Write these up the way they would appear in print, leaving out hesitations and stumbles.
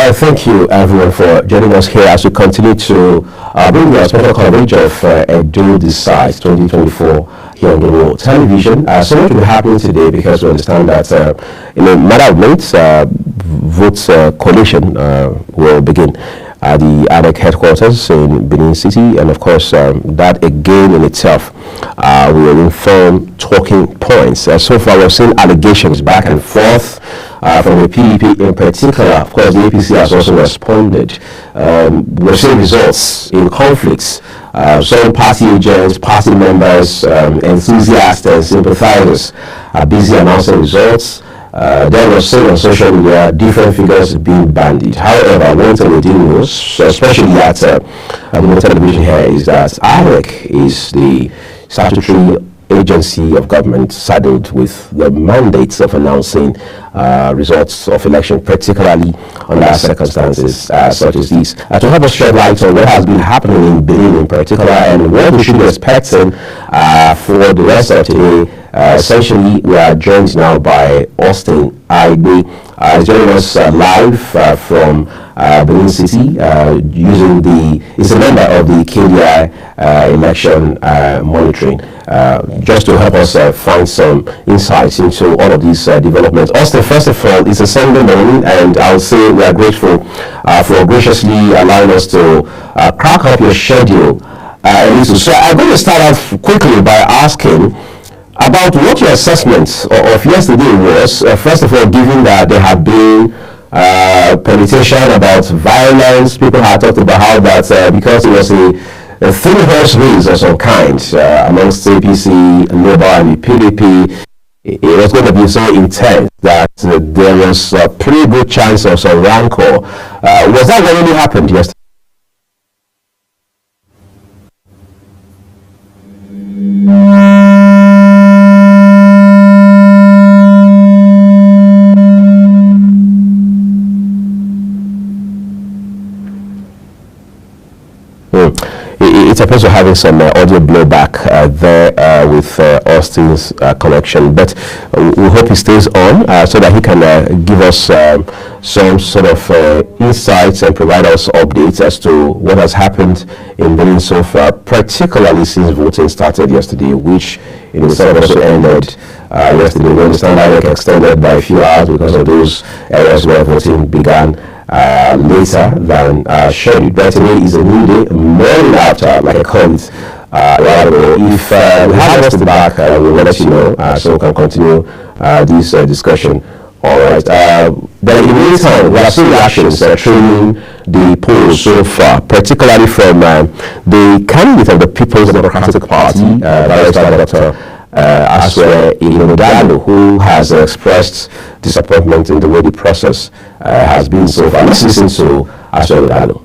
Well, thank you everyone for joining us here as we continue to bring you a special coverage of Edo Decides 2024 here on Global Television. So much will be happening today because we understand that in a matter of minutes, votes collation will begin at the ADEC headquarters in Benin City, and of course that again in itself will inform talking points. So far we've seen allegations back and forth from the PDP in particular. Of course the APC has also responded. We're seeing results in conflicts. Some party agents, party members, enthusiasts and sympathizers are busy announcing results. There was seen on social media different figures being bandied. However, one thing we didn't know, especially at the television here, is that ADEC is the statutory agency of government saddled with the mandates of announcing results of election, particularly under circumstances such as these. To help us shed light on what has been happening in Benin in particular and what we should be expecting for the rest of today, essentially we are joined now by Austin Igbe. He's joining us live from Benin City he's a member of the KDI election monitoring, just to help us find some insights into all of these developments. Austin, first of all, it's a Sunday morning, and I'll say we are grateful for graciously allowing us to crack up your schedule. So I'm going to start off quickly by asking about what your assessment of yesterday was. First of all, given that there have been permutation about violence, people had talked about how that because it was a three-horse race of some kind amongst APC, Labour and the PDP, it was going to be so intense that there was a pretty good chance of some rancor. Was that what really happened yesterday? It's supposed to having some audio blowback there with Austin's connection, but we hope he stays on so that he can give us some sort of insights and provide us updates as to what has happened in Benin so far, particularly since voting started yesterday, which in itself also ended yesterday. We understand that it extended by a few hours because of those areas where voting began later than scheduled. But today is a new day, morning after, like I call it. If we have us back, we'll let you know so we can continue this discussion. All right. But in the meantime, we are seeing reactions trailing the polls so far, particularly from the candidate of the People's Democratic Party, Dr. Edo, who has expressed disappointment in the way the process has been so far. Let's listen to Edo.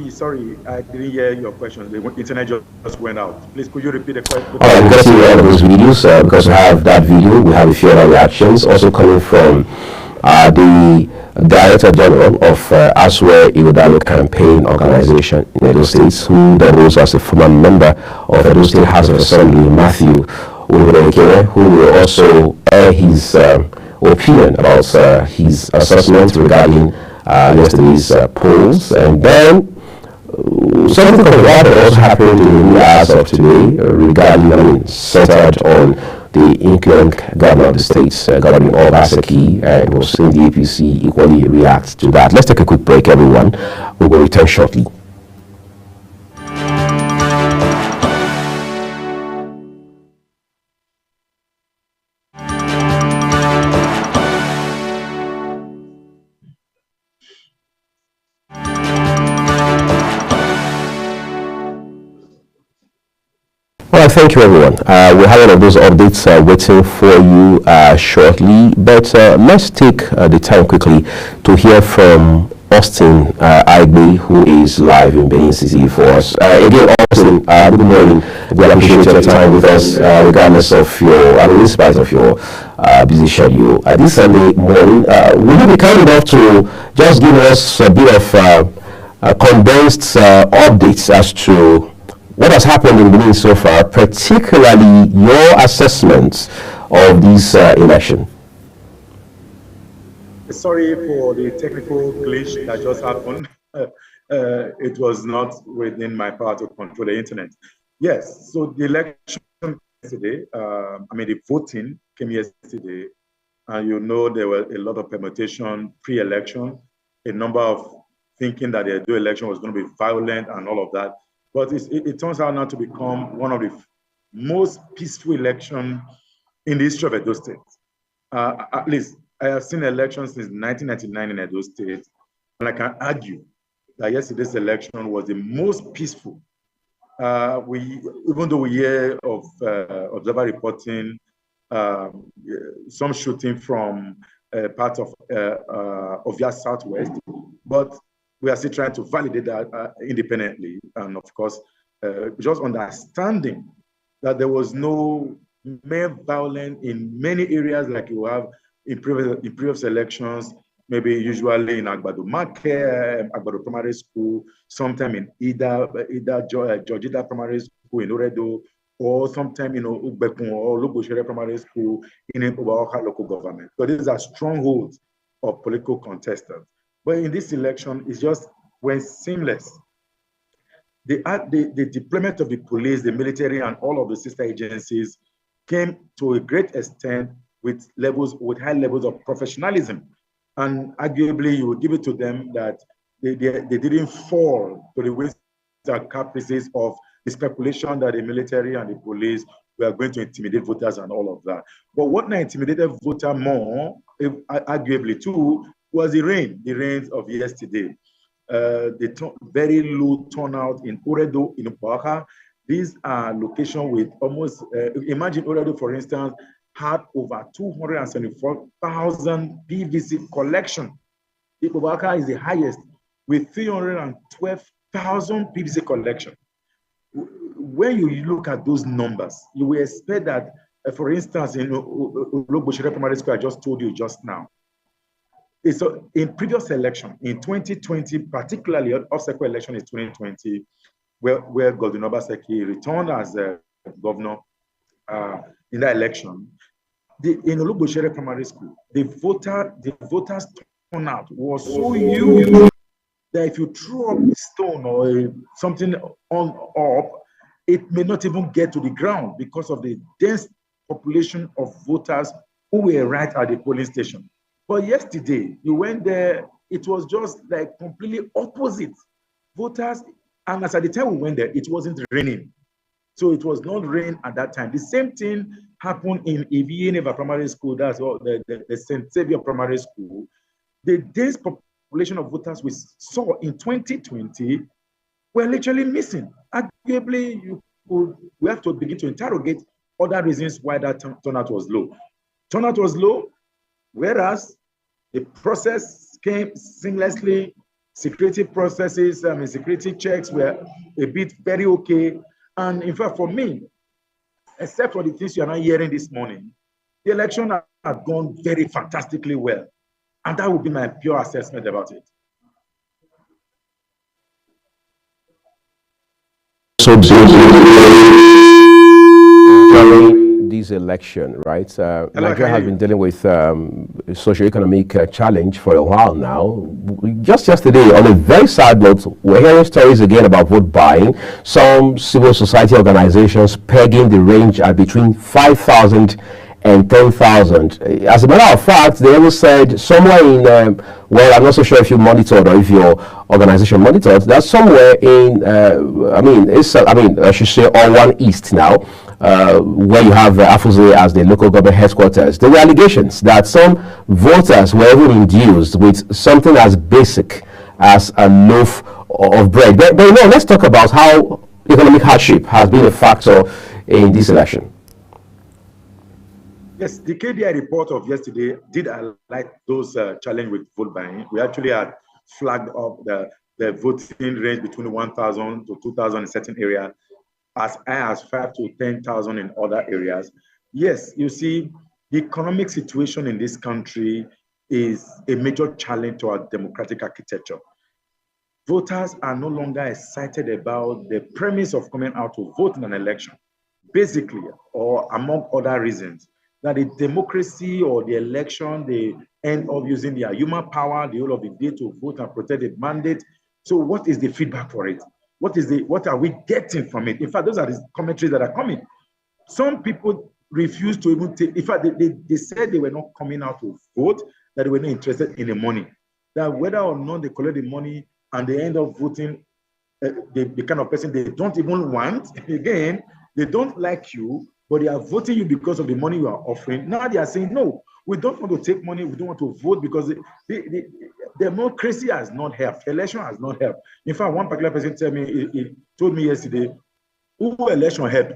Sorry, I didn't hear your question. The internet just went out. Please, could you repeat the question? All right, we're going to see all of those videos because we have that video. We have a few other reactions also coming from the Director General of Edo Campaign Organization in Edo States, who then was as a former member of Edo State House of Assembly, Matthew Uwekere, who will also air his opinion about his assessment regarding yesterday's polls. And then something controversial also happened in the hours of today regarding, centered on the incoming governor of the states, Governor Obaseki, and we'll see the APC equally react to that. Let's take a quick break, everyone. We will return shortly. Well, thank you, everyone. We have one of those updates waiting for you shortly, but let's take the time quickly to hear from Austin Igbe, who is live in Benin City for us. Again, Austin, good morning. We appreciate your time with us, regardless of in spite of your busy schedule. This Sunday morning, will you be kind enough to just give us a bit of condensed updates as to what has happened in Benin so far, particularly your assessment of this election? Sorry for the technical glitch that just happened. It was not within my power to control the internet. Yes, so the election yesterday, the voting came yesterday, and you know there were a lot of permutation pre-election, a number of thinking that the Edo election was going to be violent and all of that. But it turns out now to become one of the most peaceful election in the history of Edo State. At least I have seen elections since 1999 in Edo State, and I can argue that yesterday's election was the most peaceful. Even though we hear of observer reporting, some shooting from part of Ovia Southwest, but we are still trying to validate that independently, and of course, just understanding that there was no mere violence in many areas like you have in previous elections, maybe usually in Agbado Market, Agbado Primary School, sometime in Georgida Primary School in Oredo, or sometime in Ugbekun or Lugoshere Primary School in Obaoka local government. So these are strongholds of political contestants. But in this election, it just went seamless. The deployment of the police, the military, and all of the sister agencies came to a great extent with high levels of professionalism. And arguably, you would give it to them that they didn't fall to the ways and caprices of the speculation that the military and the police were going to intimidate voters and all of that. But what now intimidated voters more, arguably too, was the rains of yesterday. The very low turnout in Oredo, in Oaxaca. These are locations with almost, imagine Oredo, for instance, had over 274,000 PVC collection. Oaxaca is the highest with 312,000 PVC collection. When you look at those numbers, you will expect that, for instance, in Logoshere Primary School, I just told you just now, so in previous election, in 2020, particularly off-cycle election in 2020, where Godwin Obaseki returned as governor in that election, in Olugoshere Primary School, the voters turnout was so huge that if you throw up a stone or something up, it may not even get to the ground because of the dense population of voters who were right at the polling station. But yesterday, you went there, it was just like completely opposite. Voters, and as at the time we went there, it wasn't raining. So it was not rain at that time. The same thing happened in Neva Primary School, that's the St. Xavier Primary School. The dense population of voters we saw in 2020 were literally missing. Arguably, we have to begin to interrogate other reasons why that turnout was low. Turnout was low, whereas the process came seamlessly. Security processes, security checks were a bit very okay. And in fact, for me, except for the things you are not hearing this morning, the election had gone very fantastically well. And that would be my pure assessment about it. So during this election, right? Nigeria has been dealing with socio-economic challenge for a while now. Just yesterday, on a very sad note, we're hearing stories again about vote buying. Some civil society organizations pegging the range at between 5,000 and 10,000. As a matter of fact, they even said somewhere in, well, I'm not so sure if you monitored or if your organization monitored, that's somewhere in, I should say, All-One East now, where you have Afuze as the local government headquarters. There were allegations that some voters were even induced with something as basic as a loaf of bread. But let's talk about how economic hardship has been a factor in this election. Yes, the KDI report of yesterday did highlight those challenges with vote buying. We actually had flagged up the voting range between 1,000 to 2,000 in certain areas, as high as 5,000 to 10,000 in other areas. Yes, you see, the economic situation in this country is a major challenge to our democratic architecture. Voters are no longer excited about the premise of coming out to vote in an election, basically, or among other reasons. that the democracy or the election, they end up using their human power the whole of the day to vote and protect the mandate. So what is the feedback for it? What are we getting from it? In fact, those are the commentaries that are coming. Some people refuse to even take, in fact, they said they were not coming out to vote, that they were not interested in the money. That whether or not they collect the money and they end up voting the kind of person they don't even want, again, they don't like you, but they are voting you because of the money you are offering. Now they are saying, no, we don't want to take money, we don't want to vote because the democracy has not helped, election has not helped. In fact, one particular person told me yesterday, who election helped?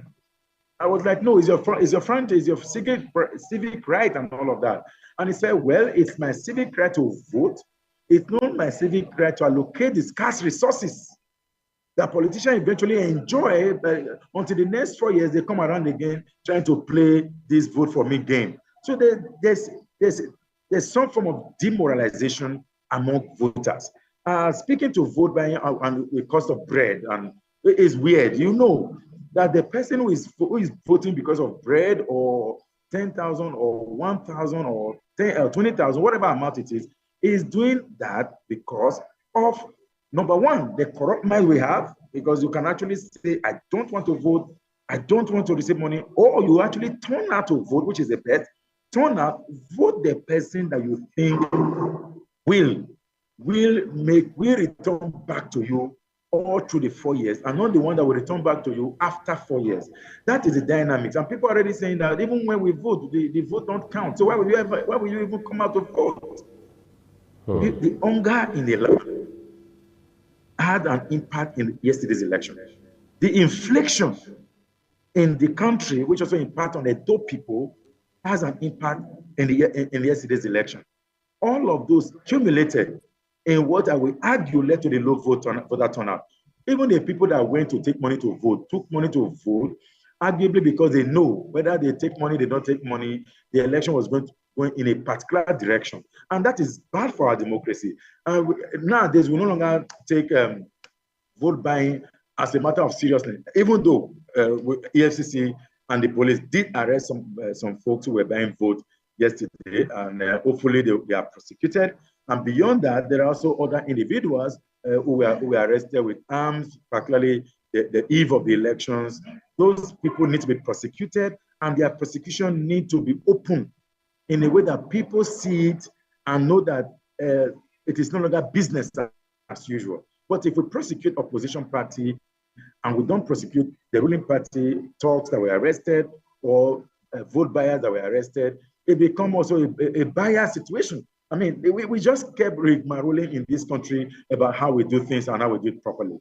I was like, no, it's your front, it's your civic right and all of that. And he said, well, it's my civic right to vote. It's not my civic right to allocate the scarce resources that politicians eventually enjoy until the next 4 years, they come around again trying to play this vote for me game. So there's some form of demoralization among voters. Speaking to vote buying and the cost of bread, and it is weird, you know, that the person who is voting because of bread or 10,000 or 1,000 or 20,000, whatever amount it is doing that because of, number one, the corrupt mind we have, because you can actually say, I don't want to vote, I don't want to receive money, or you actually turn out to vote, which is the best. Turn out, vote the person that you think will return back to you all through the 4 years, and not the one that will return back to you after 4 years. That is the dynamics. And people are already saying that even when we vote, the vote don't count. So why will you even come out to vote? The hunger in the land had an impact in yesterday's election. The inflation in the country, which also impact on the Edo people, has an impact in yesterday's election. All of those cumulated in what I will argue led to the low vote for that turnout. Even the people that went to take money to vote, took money to vote, arguably because they know whether they take money, they don't take money, the election was going in a particular direction. And that is bad for our democracy. Nowadays, we no longer take vote buying as a matter of seriousness, even though EFCC and the police did arrest some folks who were buying vote yesterday, and hopefully they are prosecuted. And beyond that, there are also other individuals who were arrested with arms, particularly the eve of the elections. Those people need to be prosecuted, and their prosecution need to be open in a way that people see it and know that it is no longer business as usual. But if we prosecute opposition party and we don't prosecute the ruling party talks that were arrested or vote buyers that were arrested, it becomes also a bias situation. I mean, we just kept rigmaroling in this country about how we do things and how we do it properly.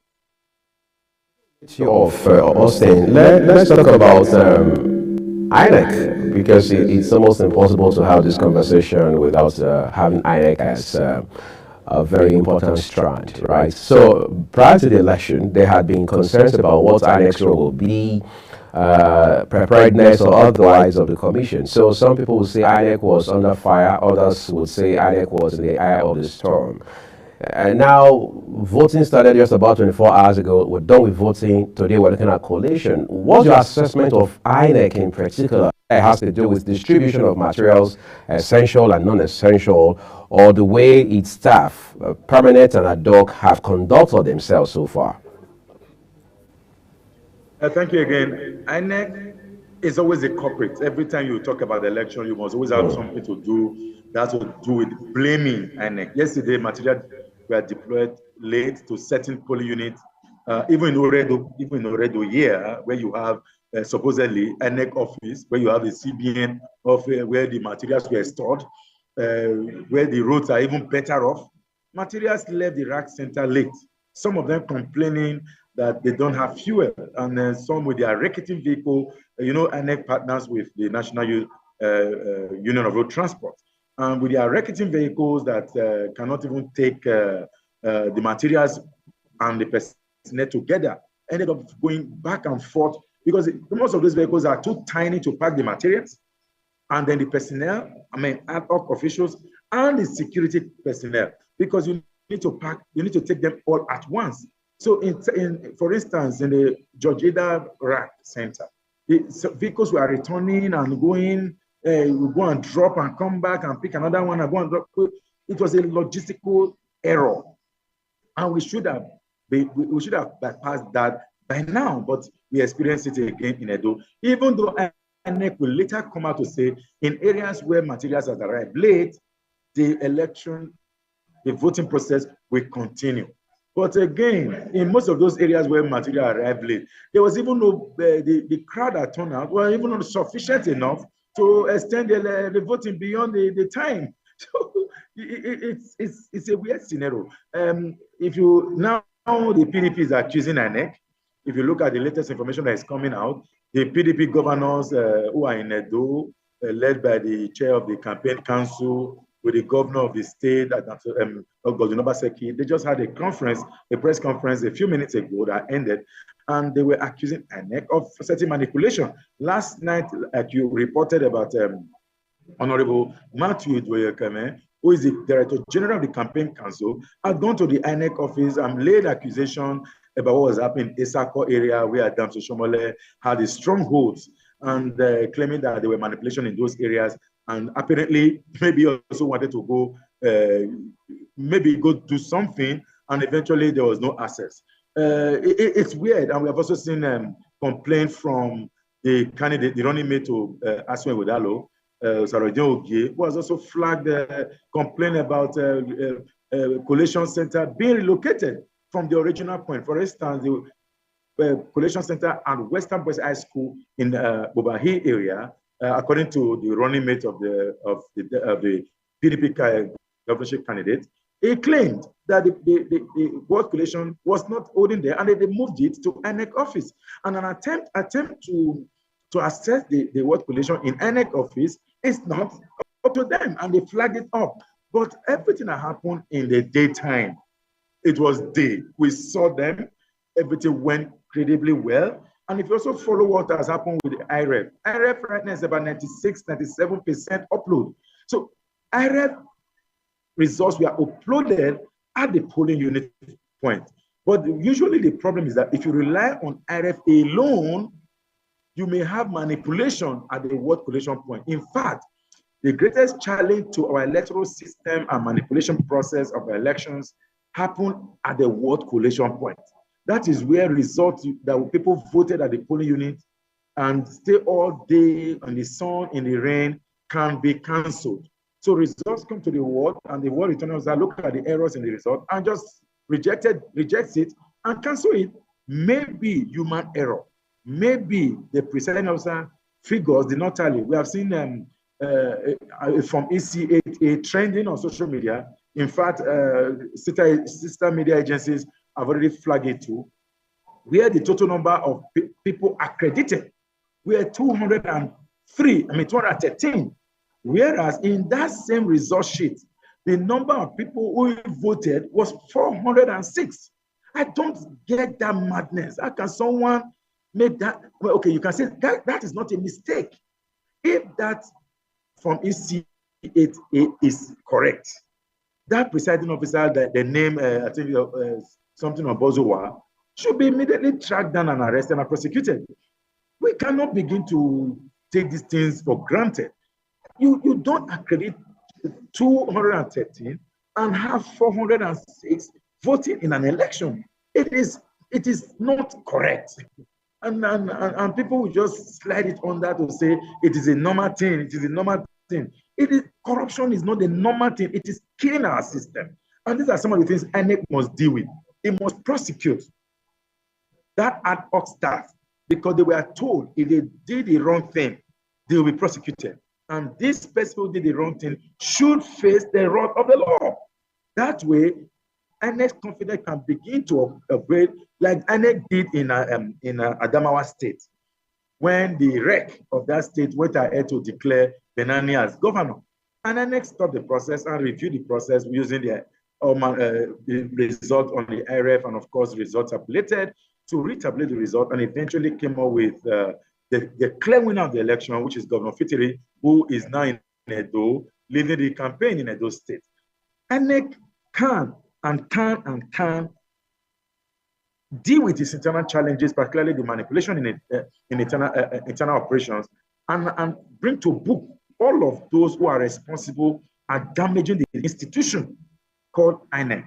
Of Austin, let's talk about INEC, because it's almost impossible to have this conversation without having INEC as a very important strand, right? So prior to the election, there had been concerns about what INEC's role will be, preparedness or otherwise of the commission. So some people would say INEC was under fire, others would say INEC was in the eye of the storm. And now voting started just about 24 hours ago. We're done with voting. Today we're looking at collation. What's your assessment of INEC in particular? It has to do with distribution of materials, essential and non-essential, or the way its staff, permanent and ad hoc, have conducted themselves so far. Thank you again. INEC is always a culprit. Every time you talk about the election, you must always have something to do that has to do with blaming INEC. Yesterday, material were deployed late to certain polling units, even in Oredo here, where you have supposedly INEC office, where you have the CBN office, where the materials were stored, where the roads are even better off. Materials left the rack center late. Some of them complaining that they don't have fuel, and then some with their racketing vehicle. You know, INEC partners with the National Union of Road Transport, and with their racketing vehicles that cannot even take the materials and the personnel together, ended up going back and forth because most of those vehicles are too tiny to pack the materials, and then the personnel, ad hoc officials and the security personnel, because you need to take them all at once. So, for instance, in the George Ida Rack Center, the vehicles were returning and going You go and drop and come back and pick another one and go and drop. It was a logistical error, and we should have bypassed that by now, but we experience it again in Edo. Even though INEC will later come out to say in areas where materials have arrived late, the voting process will continue. But again, in most of those areas where material arrived late, there was even no, the crowd that turned out were even not sufficient enough to extend the voting beyond the time. So it's a weird scenario. If you now, the PDP is accusing INEC. If you look at the latest information that is coming out, the PDP governors who are in Edo, led by the chair of the campaign council, with the governor of the state, Obaseki, they just had a press conference a few minutes ago that ended, and they were accusing INEC of certain manipulation. Last night, like you reported about Honorable Matthew Dwayekeme, who is the Director General of the Campaign Council, had gone to the INEC office and laid accusation about what was happening in Isako area where Adamso Shomole had his strongholds, and claiming that there were manipulation in those areas, and apparently maybe also wanted to go, do something, and eventually there was no access. It's weird, and we have also seen complaint from the candidate, the running mate to Aswe Wedalo, Sarodin Ogie, who has also flagged complaint about collation center being relocated from the original point. For instance, the collation center at Western Boys High School in Bobahi area, according to the running mate of the PDP governorship candidate, he claimed that the word collation was not holding there, and they moved it to INEC office. And an attempt to assess the word collation in INEC office is not up to them, and they flagged it up. But everything that happened in the daytime, it was day. We saw them. Everything went incredibly well. And if you also follow what has happened with the IREF right now is about 96-97% upload. So IREF results were uploaded at the polling unit point. But usually the problem is that if you rely on IREF alone, you may have manipulation at the word collation point. In fact, the greatest challenge to our electoral system and manipulation process of elections happen at the word collation point. That is where results that people voted at the polling unit and stay all day on the sun, in the rain, can be cancelled. So results come to the ward, and the ward returners look at the errors in the result and just rejects it and cancel it. Maybe human error. Maybe the presiding officer figures did not tally. We have seen from EC8A trending on social media. In fact, sister media agencies have already flagged it too, where the total number of people accredited were 213, whereas in that same result sheet, the number of people who voted was 406. I don't get that madness. How can someone make that? Well, okay, you can say that is not a mistake. If that from EC8A is correct, that presiding officer, the name, I think something on Bozowa, should be immediately tracked down and arrested and prosecuted. We cannot begin to take these things for granted. You don't accredit 213 and have 406 voting in an election. It is not correct. And people will just slide it on that to say it is a normal thing. It is a normal thing. Corruption is not a normal thing. It is killing our system. And these are some of the things INEC must deal with. It must prosecute that ad hoc staff, because they were told if they did the wrong thing, they will be prosecuted. And this person who did the wrong thing should face the wrath of the law. That way, INEC confidence can begin to upgrade, like INEC did in Adamawa State, when the rec of that state went ahead to declare Benani as governor. And INEC stopped the process and reviewed the process using the result on the IRF, and of course, results tabulated to retabulate the result, and eventually came up with the clear winner of the election, which is Governor Fitiri, who is now in Edo, leading the campaign in Edo State. INEC can deal with its internal challenges, particularly the manipulation in internal operations, and bring to book all of those who are responsible are damaging the institution called INEC.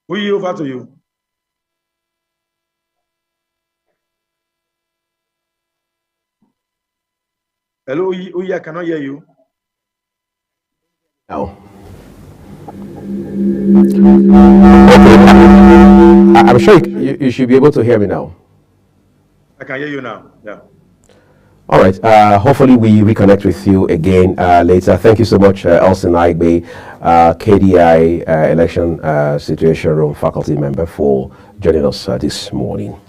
Uyi, over to you. Hello, Uyi, I cannot hear you. No. Okay. I'm sure you should be able to hear me now. I can hear you now. Yeah. All right. Hopefully we reconnect with you again later. Thank you so much, Elson Aigbe, KDI Election Situation Room faculty member, for joining us this morning.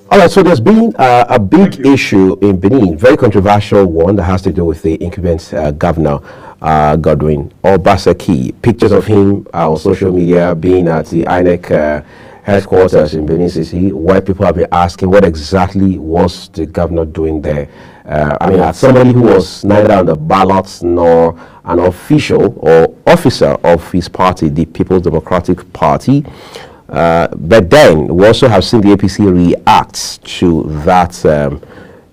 All right, so there's been a big issue in Benin, very controversial one that has to do with the incumbent governor, Godwin Obaseki. Pictures of him on social media being at the INEC headquarters in Benin City, where people have been asking what exactly was the governor doing there. I mean, as somebody who was neither on the ballots nor an official or officer of his party, the People's Democratic Party, but then we also have seen the APC react to that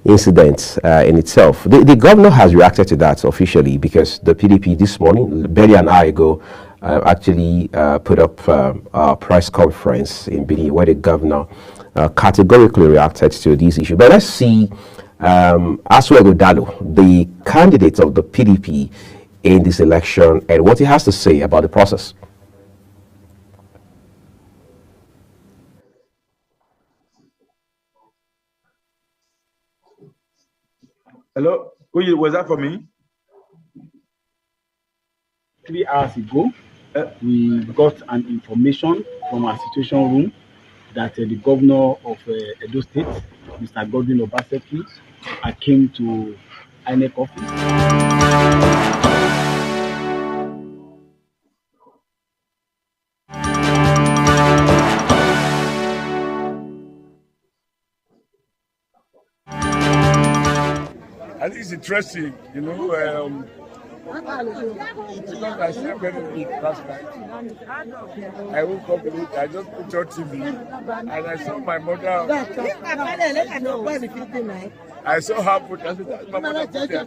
incident in itself. The governor has reacted to that officially, because the PDP this morning, barely an hour ago, actually put up a press conference in Benin where the governor categorically reacted to this issue. But let's see Asuego Dalo, the candidate of the PDP in this election, and what he has to say about the process. Hello, was that for me? 3 hours ago, we got an information from our situation room that the governor of Edo State, Mr. Godwin Obaseki, came to INEC office. I think it's interesting, you know, because I slept very late last night. I woke up late, I just put on TV, and I saw my mother. I saw her put, I said, my mother put her.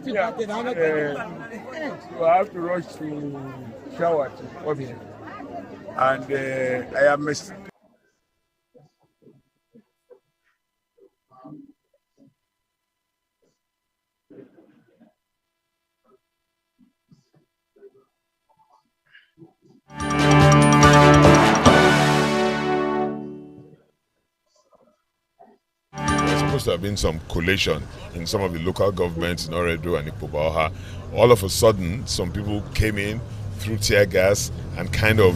So I have to rush to shower to come here. And I am missing. Supposed to have been some collation in some of the local governments in Oredo and Ikpobaoha. All of a sudden, some people came in, threw tear gas, and kind of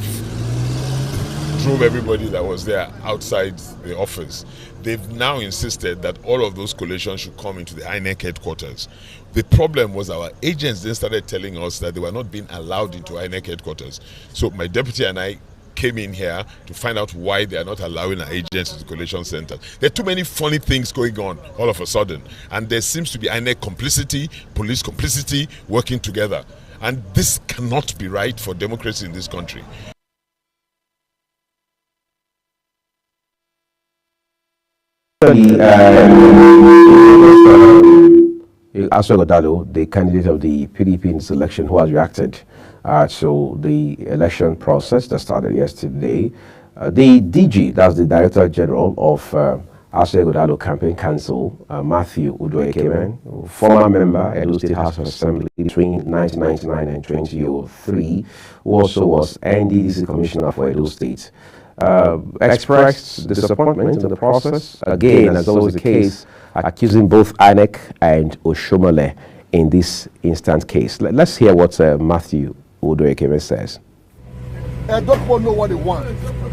drove everybody that was there outside the office. They've now insisted that all of those collations should come into the INEC headquarters. The problem was our agents then started telling us that they were not being allowed into INEC headquarters. So my deputy and I came in here to find out why they are not allowing our agents to the collation center. There are too many funny things going on all of a sudden, and there seems to be INEC complicity, police complicity, working together. And this cannot be right for democracy in this country. Asuego Dalo, the candidate of the PDP in this election, who has reacted to the election process that started yesterday. The DG, that's the Director General of Asuego Dalo Campaign Council, Matthew Udoekemen, former member Edo State House of Assembly between 1999 and 2003, who also was NDDC Commissioner for Edo State, expressed disappointment in the process, again, as always the case, accusing both INEC and Oshomole in this instant case. Let's hear what Matthew Udoekemen says. I don't people know what they want.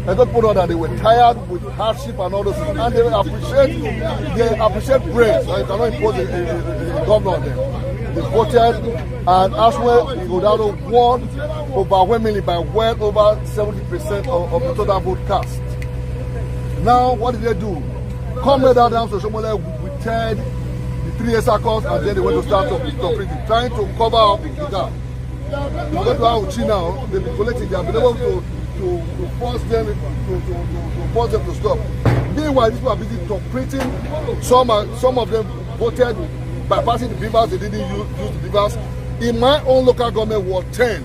I don't people know that they were tired with hardship and all those things, and they appreciate praise. You cannot impose a governor on them. They voted, and as well, Godalo won overwhelmingly by well over 70% of the total vote cast. Now, what did they do? Come down to Oshomole with 10, the 3 years accounts, and then they went to start operating, trying to cover up the gap. You go to Auchi now, they've been collecting, they have been able to force them to stop. Meanwhile, these people are busy interpreting. Some of them voted by passing the beavers. They didn't use the beavers. In my own local government, Ward 10,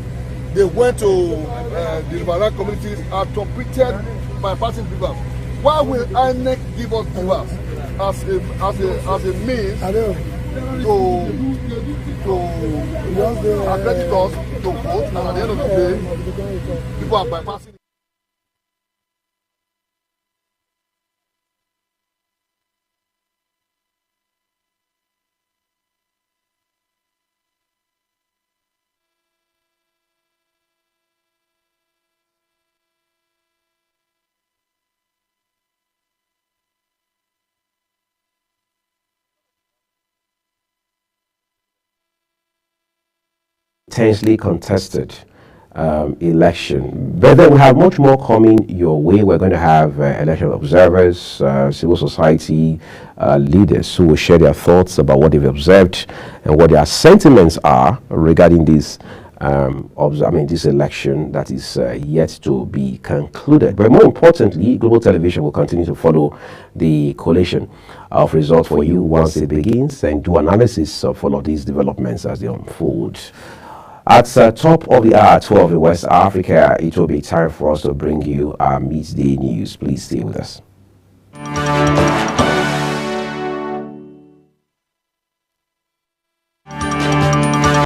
they went to the Riverine communities and interpreted by passing the beavers. Why will INEC give us beavers as a means to accredit us to vote, and at the end of the day, people are bypassing? Intensely contested election, but then we have much more coming your way. We're going to have election observers, civil society leaders who will share their thoughts about what they've observed and what their sentiments are regarding this this election that is yet to be concluded. But more importantly, Global Television will continue to follow the collation of results for you once it begins and do analysis of all of these developments as they unfold. At top of the hour, 12 in West Africa, it will be time for us to bring you our midday news. Please stay with us.